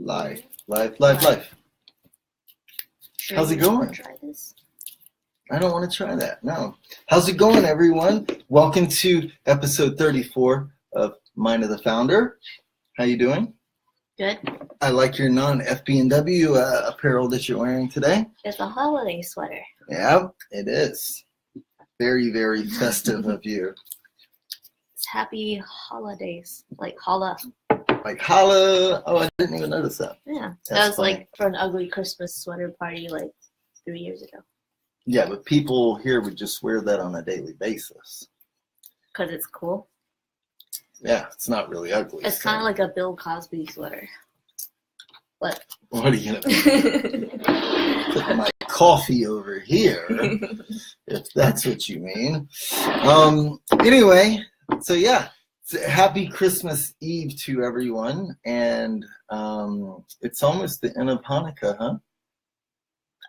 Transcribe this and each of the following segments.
Life. Sure, How's it you wanna going? Try this? I don't want to try that. No. How's it going, everyone? Welcome to episode 34 of Mind of the Founder. How you doing? Good. I like your non-FBNW apparel that you're wearing today. It's a holiday sweater. Yeah, it is. Very, very festive of you. It's happy holidays, like holla. Like holla. Oh, I didn't even notice that. Yeah, That's that was funny. like for an ugly Christmas sweater party like 3 years ago. Yeah, but people here would just wear that on a daily basis. Because it's cool. Yeah, it's not really ugly. It's kind of like a Bill Cosby sweater. But What are you gonna put my coffee over here? If that's what you mean. Anyway, so yeah, happy Christmas Eve to everyone, and it's almost the end of Hanukkah, huh?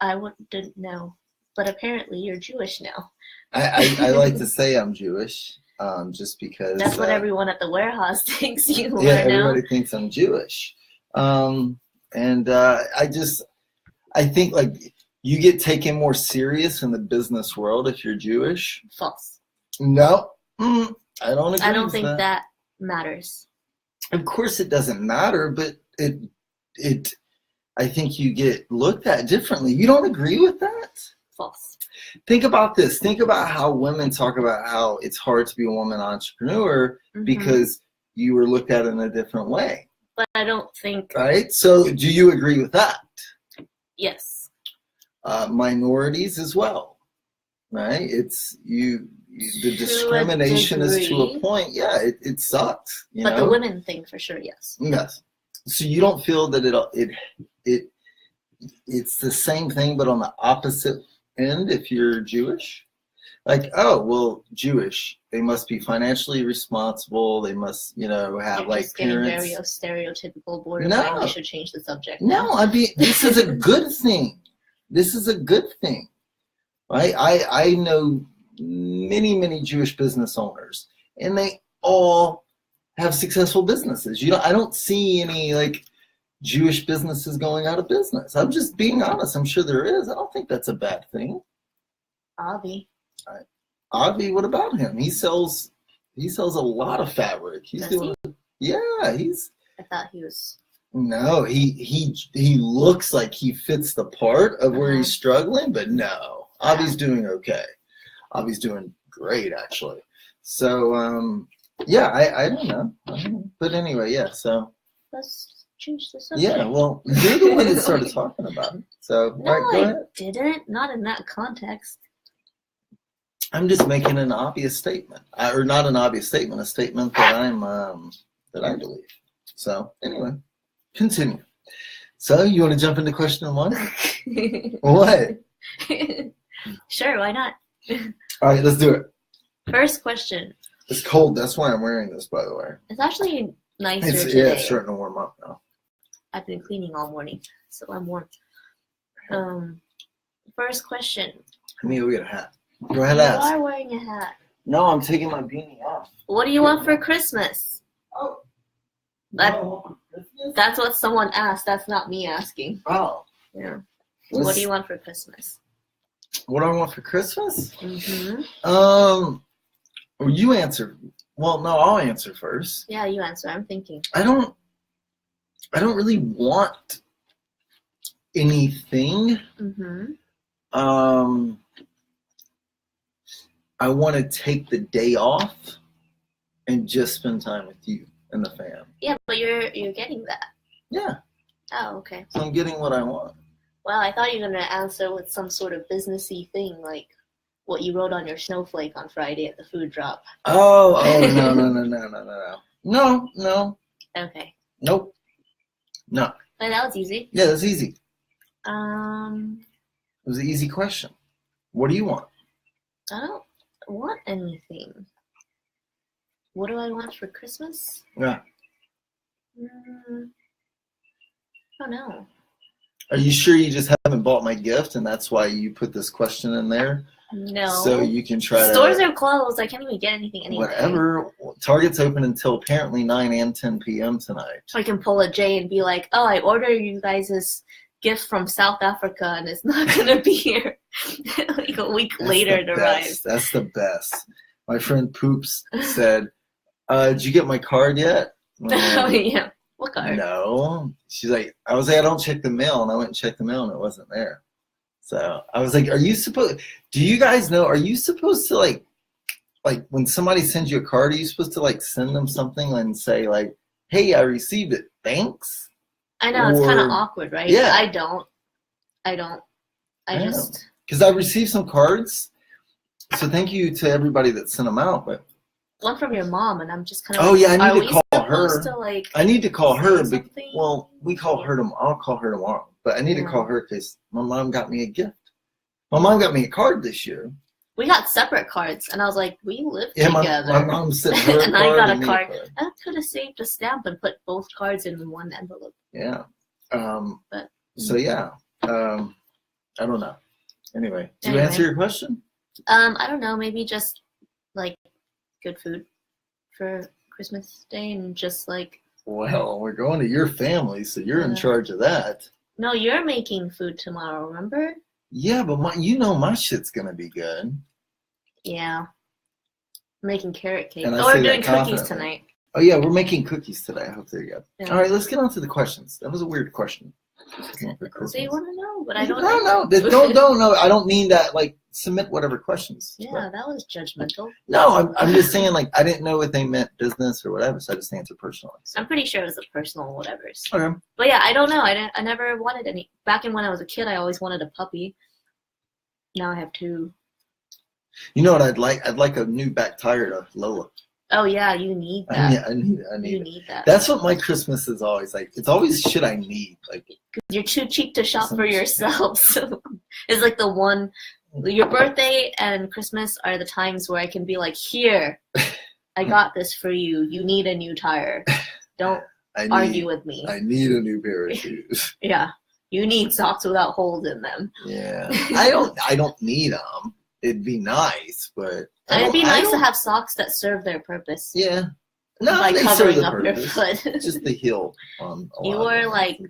I didn't know. But apparently you're Jewish now. I like to say I'm Jewish, just because That's what everyone at the warehouse thinks you are yeah, now. everybody thinks I'm Jewish, and I think like you get taken more serious in the business world if you're Jewish. False. No, I don't agree. I don't with think that matters. Of course, it doesn't matter, but it. I think you get looked at differently. You don't agree with that? False. Think about this. Think about how women talk about how it's hard to be a woman entrepreneur because you were looked at in a different way. But I don't think. Right? So do you agree with that? Yes. Minorities as well. Right? It's the discrimination is to a point. Yeah, it sucks. But the women think for sure, yes. Yes. So you don't feel that it's the same thing, but on the opposite end if you're Jewish? Like, oh, well, Jewish, they must be financially responsible. They must, have You're like just getting parents. very stereotypical borderline. No. We should change the subject. No, this is a good thing. This is a good thing. Right? I know many, many Jewish business owners, and they all have successful businesses. I don't see any like Jewish businesses going out of business. I'm just being honest. I'm sure there is. I don't think that's a bad thing. Avi. Avi, what about him? He sells a lot of fabric. Yeah, I thought he was. No, he looks like he fits the part of where he's struggling, but no. Avi's doing okay. Avi's doing great actually. So yeah, I don't know. But anyway, yeah, so Let's change the subject. yeah, well, you're the one that started talking about it. So, No, all right, go I ahead. didn't. Not in that context. I'm just making an obvious statement, or not an obvious statement, a statement that that I believe. So, anyway, continue. So, you want to jump into question one? What? Sure, why not? All right, let's do it. First question. It's cold. That's why I'm wearing this, by the way. It's actually nicer Yeah, today. it's starting to warm up now. I've been cleaning all morning, so I'm warm. First question. Let me go get a hat. Go ahead, You ask. are wearing a hat. No, I'm taking my beanie off. What do you want for Christmas? Oh. That's what someone asked. That's not me asking. Oh. Yeah. What do you want for Christmas? What do I want for Christmas? Mm-hmm. Or you answer. Well, no, I'll answer first. Yeah, you answer. I'm thinking. I don't really want anything. Mm-hmm. I want to take the day off and just spend time with you and the fam. Yeah, but you're getting that. Yeah. Oh, okay. So I'm getting what I want. Well, I thought you were gonna answer with some sort of businessy thing, like what you wrote on your snowflake on Friday at the food drop. Oh, no. Okay. Nope. No. But that was easy. Yeah, that's easy. It It was an easy question. What do you want? I don't want anything. What do I want for Christmas? Yeah. I don't know. Are you sure you just haven't bought my gift and that's why you put this question in there? No. So you can try Stores are closed. I can't even get anything anyway. Whatever. Target's open until apparently 9 and 10 p.m. tonight. So I can pull a J and be like, oh, I ordered you guys this gift from South Africa and it's not going to be here. Like a week later it arrives. That's the best. My friend Poops said, did you get my card yet? Oh, yeah. What card? No. She's like, I was like, I don't check the mail. And I went and checked the mail and it wasn't there. So I was like, do you guys know, are you supposed to like when somebody sends you a card, are you supposed to like send them something and say like, hey, I received it. Thanks. I know, it's kind of awkward, right? Yeah. I don't. Because I received some cards. So thank you to everybody that sent them out. But one from your mom, and I'm just kind of. Oh yeah, I need to call her. To, I need to call her. Well, we call her tomorrow. I'll call her tomorrow. But I need to call her because my mom got me a gift. My mom got me a card this year. We got separate cards, and I was like, we live together. My mom sent her and I got a card. I could have saved a stamp and put both cards in one envelope. Yeah. So yeah. I don't know. Anyway, did you answer your question? I don't know. Maybe just like good food for Christmas Day and just like. Well, we're going to your family, so you're in charge of that. No, you're making food tomorrow. Remember? Yeah, but my shit's gonna be good. Yeah. I'm making carrot cake. Oh, we're doing cookies tonight. Oh yeah, we're making cookies today. I hope they're good. Yeah. All right, let's get on to the questions. That was a weird question. So you want to know, but I don't know. Don't know. I don't mean that. Like, submit whatever questions. Yeah, that was judgmental. No, I'm just saying, like, I didn't know if they meant business or whatever, so I just answered personally. So. I'm pretty sure it was a personal whatever. Okay. But yeah, I don't know. I never wanted any. Back when I was a kid, I always wanted a puppy. Now I have two. You know what I'd like? I'd like a new back tire to Lola. Oh yeah, you need that. I need You need that. That's what my Christmas is always like. It's always shit I need. Like, you're too cheap to shop for yourself. So it's like the one. Your birthday and Christmas are the times where I can be like, here, I got this for you. You need a new tire. Don't argue with me. I need a new pair of shoes. Yeah, you need socks without holes in them. Yeah, I don't need them. It'd be nice, but it'd be nice to have socks that serve their purpose. Yeah. No, by they covering serve up the purpose. Your foot. Just the heel on. You wear like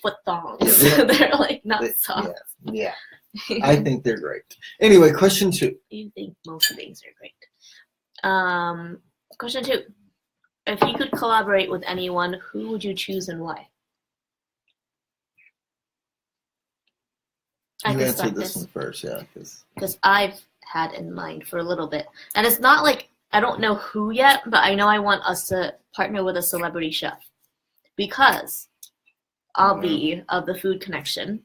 foot thongs. They're like not socks. Yeah. I think they're great. Anyway, question 2. You think most things are great. Question 2. If you could collaborate with anyone, who would you choose and why? You answered this one first, yeah. Because I've had in mind for a little bit. And it's not like, I don't know who yet, but I know I want us to partner with a celebrity chef. Because I'll be of the Food Connection.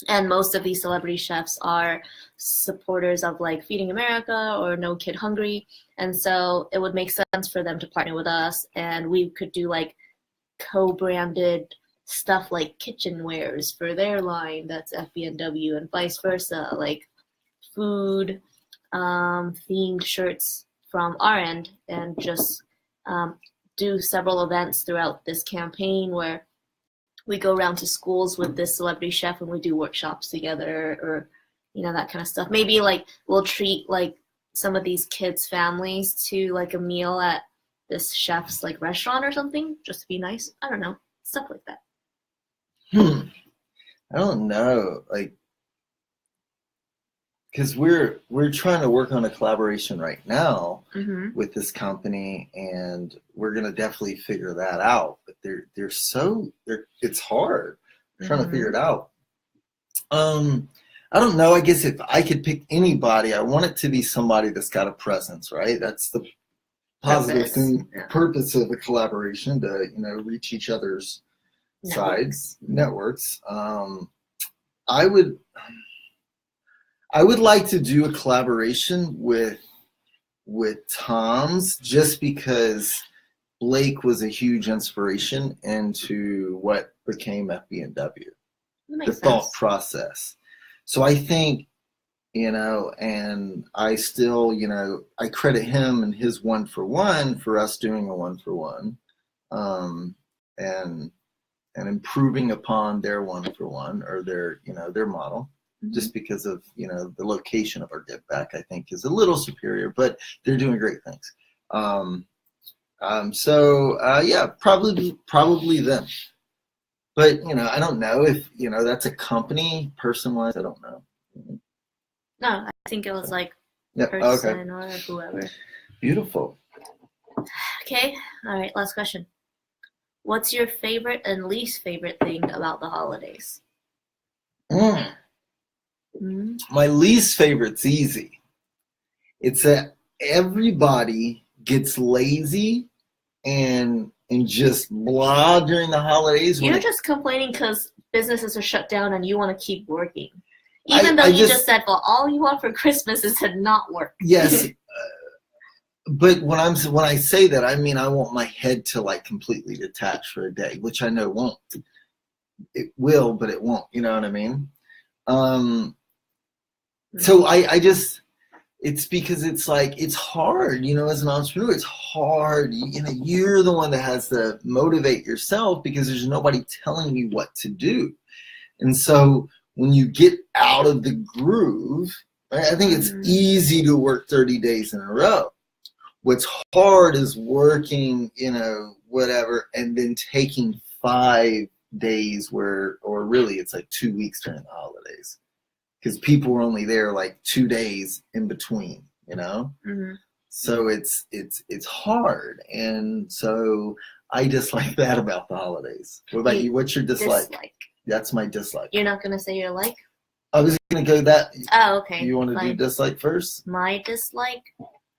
And most of these celebrity chefs are supporters of like Feeding America or No Kid Hungry. And so it would make sense for them to partner with us. And we could do like co-branded stuff like kitchenwares for their line, that's FBNW, and vice versa, like food themed shirts from our end, and just do several events throughout this campaign where we go around to schools with this celebrity chef and we do workshops together, or that kind of stuff. Maybe like we'll treat like some of these kids' families to like a meal at this chef's like restaurant or something, just to be nice. I don't know, stuff like that. I don't know, like, because we're trying to work on a collaboration right now with this company, and we're gonna definitely figure that out. But it's hard trying to figure it out. I don't know. I guess if I could pick anybody, I want it to be somebody that's got a presence, right? That's the positive thing, purpose of a collaboration, to reach each other's networks. I would like to do a collaboration with Tom's, just because Blake was a huge inspiration into what became FBNW, the thought process. So I think, and I still, I credit him and his 1-for-1 for us doing a 1-for-1, and improving upon their 1-for-1, or their model, just because of, the location of our give back, I think is a little superior, but they're doing great things. Yeah, probably them. But I don't know if that's a company person-wise. I don't know. No, I think it was like Yep. person Okay. or whoever. Beautiful. Okay, all right, last question. What's your favorite and least favorite thing about the holidays? My least favorite's easy. It's that everybody gets lazy and just blah during the holidays. You're just complaining because businesses are shut down and you want to keep working. Even though you just said, well, all you want for Christmas is to not work. Yes. But when I say that, I mean I want my head to like completely detach for a day, which I know won't. It will, but it won't. You know what I mean? So I just, it's because it's like, it's hard, as an entrepreneur, it's hard. You're the one that has to motivate yourself because there's nobody telling you what to do. And so when you get out of the groove, right, I think it's easy to work 30 days in a row. What's hard is working, whatever, and then taking 5 days or really it's like 2 weeks during the holidays. Because people were only there like 2 days in between, So it's hard, and so I dislike that about the holidays. What about you? What's your dislike? That's my dislike. You're not gonna say your like? I was gonna go that. Oh, okay. You want to do dislike first? My dislike.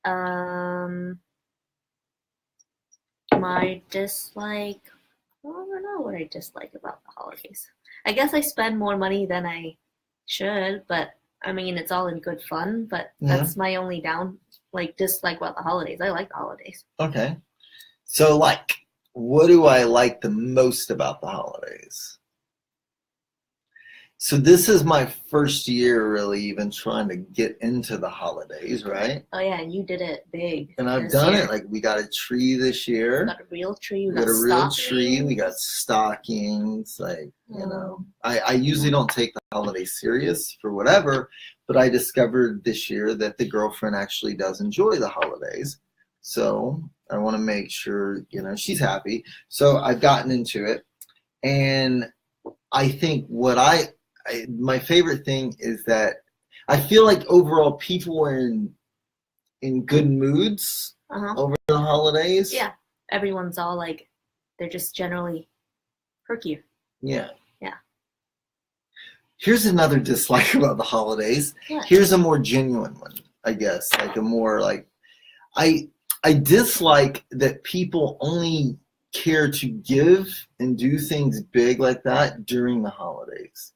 My dislike. I don't know what I dislike about the holidays. I guess I spend more money than I should, but I mean it's all in good fun. But that's my only dislike about the holidays. I like the holidays. Okay, so what do I like the most about the holidays? So this is my first year really even trying to get into the holidays, right? Oh yeah, and you did it big. And I've done it. Like we got a tree this year. We got a real tree. We got a real tree. We got stockings. I usually don't take the holidays serious for whatever, but I discovered this year that the girlfriend actually does enjoy the holidays. So I want to make sure, she's happy. So I've gotten into it. And I think my favorite thing is that I feel like overall people are in good moods over the holidays. Yeah, everyone's all like, they're just generally perkier. Yeah. Yeah. Here's another dislike about the holidays. Yeah. Here's a more genuine one, I guess. Like a more I dislike that people only care to give and do things big like that during the holidays.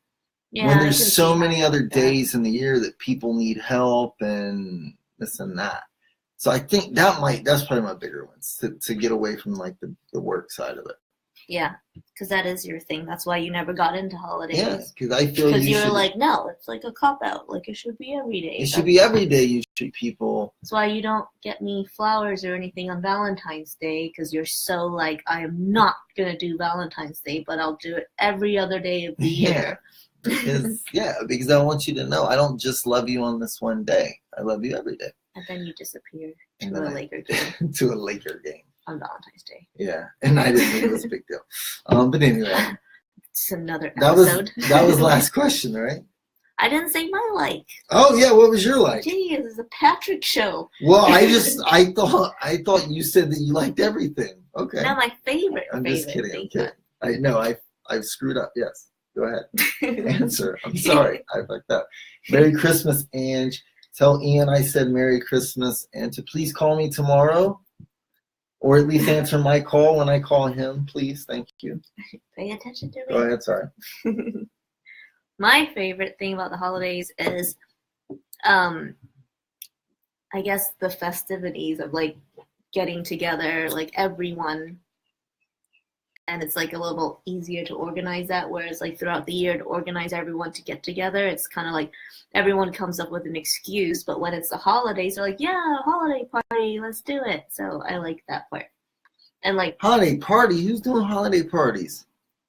Yeah, when there's so many other days in the year that people need help and this and that. So I think that's probably my bigger ones to get away from like the work side of it. Yeah, because that is your thing. That's why you never got into holidays. Yeah, because I feel you're like, no, it's like a cop out. Like it should be every day. It should be every day. You treat people. That's why you don't get me flowers or anything on Valentine's Day because you're so like, I am not gonna do Valentine's Day, but I'll do it every other day of the year. Because I want you to know I don't just love you on this one day. I love you every day. And then you disappear to a Laker game. To a Laker game. On Valentine's Day. Yeah, and I didn't think it was a big deal. But anyway. It's another episode. That was last question, right? I didn't say my like. Oh yeah, what was your like? Geez, it's a Patricc show. Well, I thought you said that you liked everything. Okay. No, my favorite. I'm just kidding. I've screwed up. Yes. Go ahead. Answer. I'm sorry. I fucked up. Merry Christmas, Ange. Tell Ian I said Merry Christmas and to please call me tomorrow. Or at least answer my call when I call him, please. Thank you. Pay attention to me. Go ahead, sorry. My favorite thing about the holidays is, I guess, the festivities of, like, getting together, like, everyone. And it's, like, a little easier to organize that, whereas, like, throughout the year to organize everyone to get together, it's kind of like everyone comes up with an excuse, but when it's the holidays, they're like, yeah, holiday party, let's do it. So I like that part. And, like... Holiday party? Who's doing holiday parties?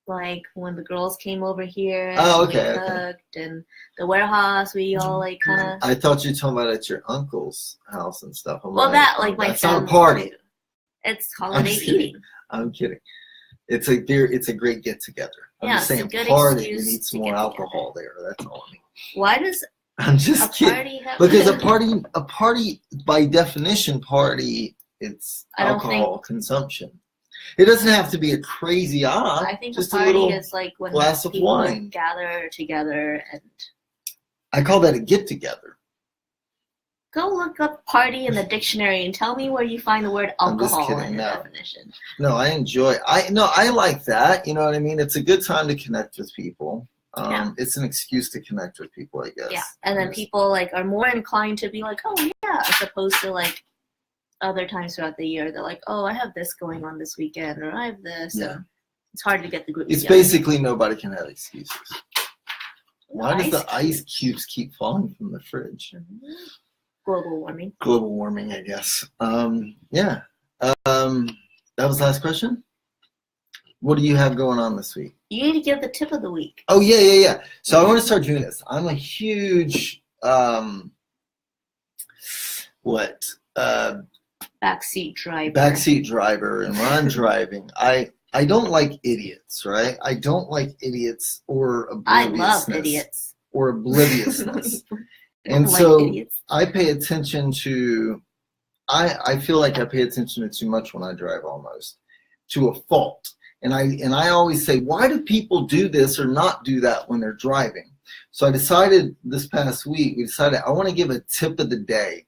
like when the girls came over here and Oh, we okay. cooked, and the warehouse we all like kind of. I thought you were talking about at your uncle's house and stuff. I'm Well, that like my that's not a family party. too. It's holiday eating. I'm kidding. It's a great get together. I'm just saying, it's a good party. We excuse need some to more get alcohol there. That's all I mean. Why does I'm just a kidding. party have? Because a party by definition, it's I don't alcohol consumption. It doesn't have to be a crazy I think just a party little is like when glass of people wine. gather together and. I call that a get together. Go look up party in the dictionary and tell me where you find the word alcohol in the definition. No, I like that. You know what I mean? It's a good time to connect with people. It's an excuse to connect with people, I guess. Yeah, and then people like are more inclined to be like, oh yeah, as opposed to like other times throughout the year. They're like, oh, I have this going on this weekend, or I have this. Yeah. And it's hard to get the group It's together. basically nobody can have excuses. Why does the ice cubes keep falling from the fridge? Mm-hmm. Global warming. Global warming, I guess. Yeah. That was the last question? What do you have going on this week? You need to give the tip of the week. Oh, yeah. So I want to start doing this. I'm a huge, backseat driver. And when I'm driving, I don't like idiots, right? I don't like idiots or obliviousness. I love idiots. Or obliviousness. And so I pay attention to, I feel like I pay attention to too much when I drive, almost to a fault. And I always say, why do people do this or not do that when they're driving? So I decided this past week, I want to give a tip of the day,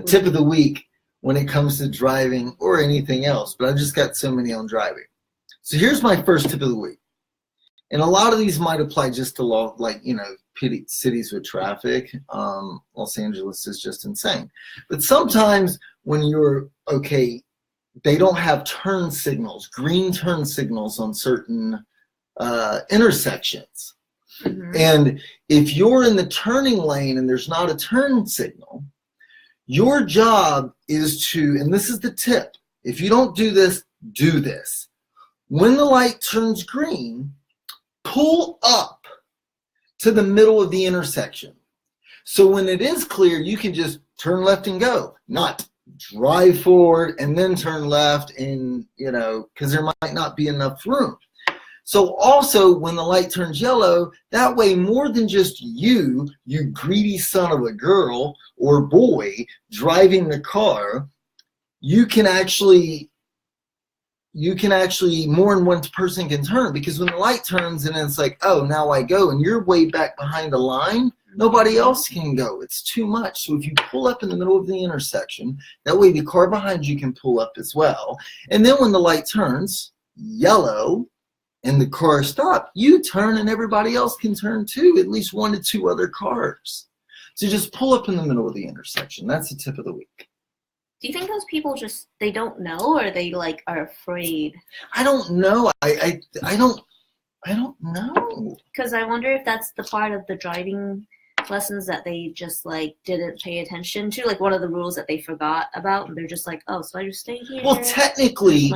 tip of the week when it comes to driving or anything else. But I've just got so many on driving. So here's my first tip of the week. And a lot of these might apply just to cities with traffic. Los Angeles is just insane. But sometimes when they don't have turn signals, green turn signals on certain intersections. Mm-hmm. And if you're in the turning lane and there's not a turn signal, your job is to, and this is the tip, if you don't do this, do this. When the light turns green, pull up to the middle of the intersection. So when it is clear, you can just turn left and go, not drive forward and then turn left, and because there might not be enough room. So also when the light turns yellow, that way more than just you greedy son of a girl or boy driving the car, you can actually more than one person can turn, because when the light turns and it's like, oh, now I go, and you're way back behind the line, nobody else can go. It's too much. So if you pull up in the middle of the intersection, that way the car behind you can pull up as well. And then when the light turns yellow and the car stops, you turn and everybody else can turn too, at least 1 to 2 other cars. So just pull up in the middle of the intersection. That's the tip of the week. Do you think those people just, they don't know, or they are afraid? I don't know. I don't know. Because I wonder if that's the part of the driving lessons that they just didn't pay attention to, one of the rules that they forgot about, and they're just like, oh, so I just stay here. Well, technically,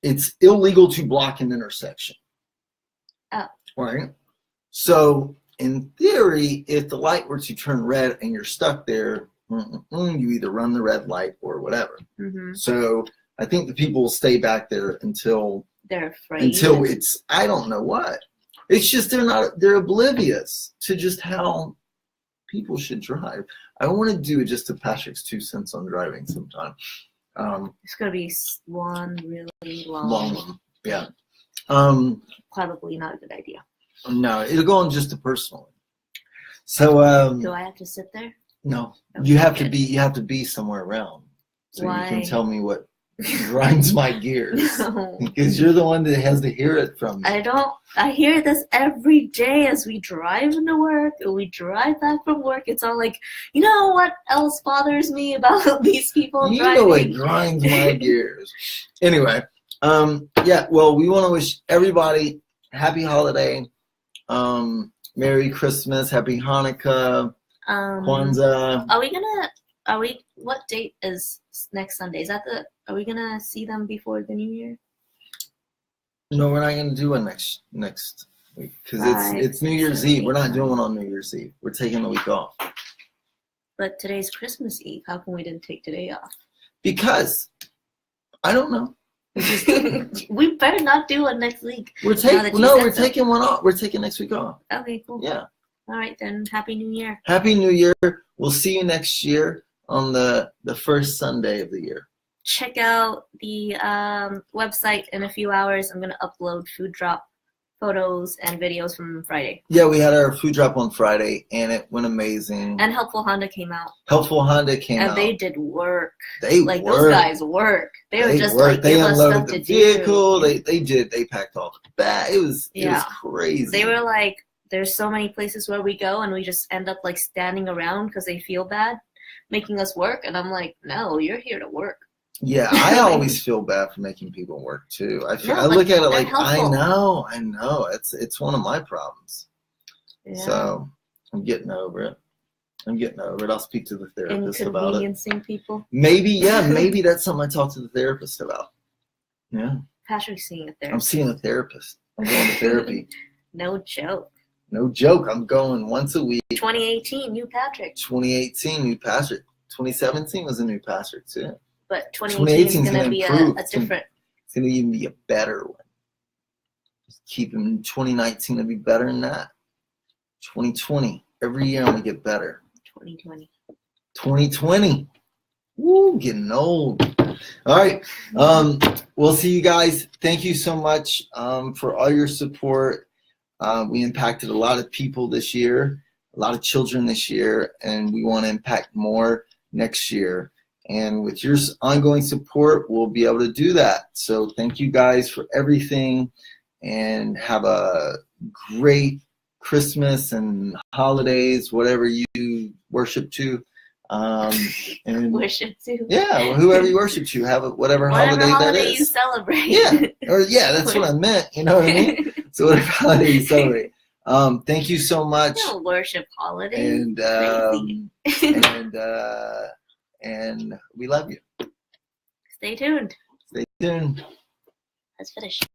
it's illegal to block an intersection. Oh. Right? So in theory, if the light were to turn red and you're stuck there, you either run the red light or whatever. Mm-hmm. So I think the people will stay back there until they're afraid. Until it's, I don't know what. It's just they're oblivious to just how people should drive. I want to do just a Patrick's 2 cents on driving sometime. It's gonna be one really long one. Yeah. Probably not a good idea. No, it'll go on just a personal. So do I have to sit there? No, okay, you have to be somewhere around, so Why? You can tell me what grinds my gears. No. Because you're the one that has to hear it from me. I hear this every day as we drive into work, or we drive back from work. It's all like, you know what else bothers me about these people driving? You know what grinds my gears. Anyway, yeah. Well, we want to wish everybody happy holiday, Merry Christmas, Happy Hanukkah. Kwanzaa. What date is next Sunday? Are we gonna see them before the New Year? No, we're not going to do one next week because it's New Year's 7, Eve. We're 8, not doing 9. one on New Year's Eve. We're taking the week off. But today's Christmas Eve. How come we didn't take today off? Because I don't know. We better not do one next week. We're taking one off. We're taking next week off. Okay, cool. Yeah. All right then. Happy New Year. Happy New Year. We'll see you next year on the first Sunday of the year. Check out the website in a few hours. I'm gonna upload food drop photos and videos from Friday. Yeah, we had our food drop on Friday, and it went amazing. And Helpful Honda came out. Helpful Honda came out. And they did work. They like worked. Those guys work. They were just like they give us unloaded stuff the to vehicle. do. They packed all the bag. It was crazy. They were like, there's so many places where we go and we just end up like standing around because they feel bad making us work. And I'm like, no, you're here to work. Yeah, I always feel bad for making people work too. I look at it like helpful. I know. It's one of my problems. Yeah. So I'm getting over it. I'll speak to the therapist about it. Inconveniencing people. Maybe that's something I talk to the therapist about. Yeah. Patrick's seeing a therapist. I'm seeing a therapist. I'm going to therapy. No joke. No joke. I'm going once a week. 2018, new Patricc. 2018, new Patricc. 2017 was a new Patricc too. But 2018 is going to be a different. It's going to even be a better one. Just keep them. 2019 will be better than that. 2020. Every year I'm going to get better. 2020. Woo, getting old. All right. We'll see you guys. Thank you so much for all your support. We impacted a lot of people this year, a lot of children this year, and we want to impact more next year. And with your ongoing support, we'll be able to do that. So thank you guys for everything, and have a great Christmas and holidays, whatever you worship to. And worship to. Yeah, whoever you worship to, have whatever holiday that is. You celebrate. That's what I meant. You know what I mean? So whatever holiday you celebrate. Thank you so much. You don't worship holidays. And we love you. Stay tuned. Stay tuned. Let's finish.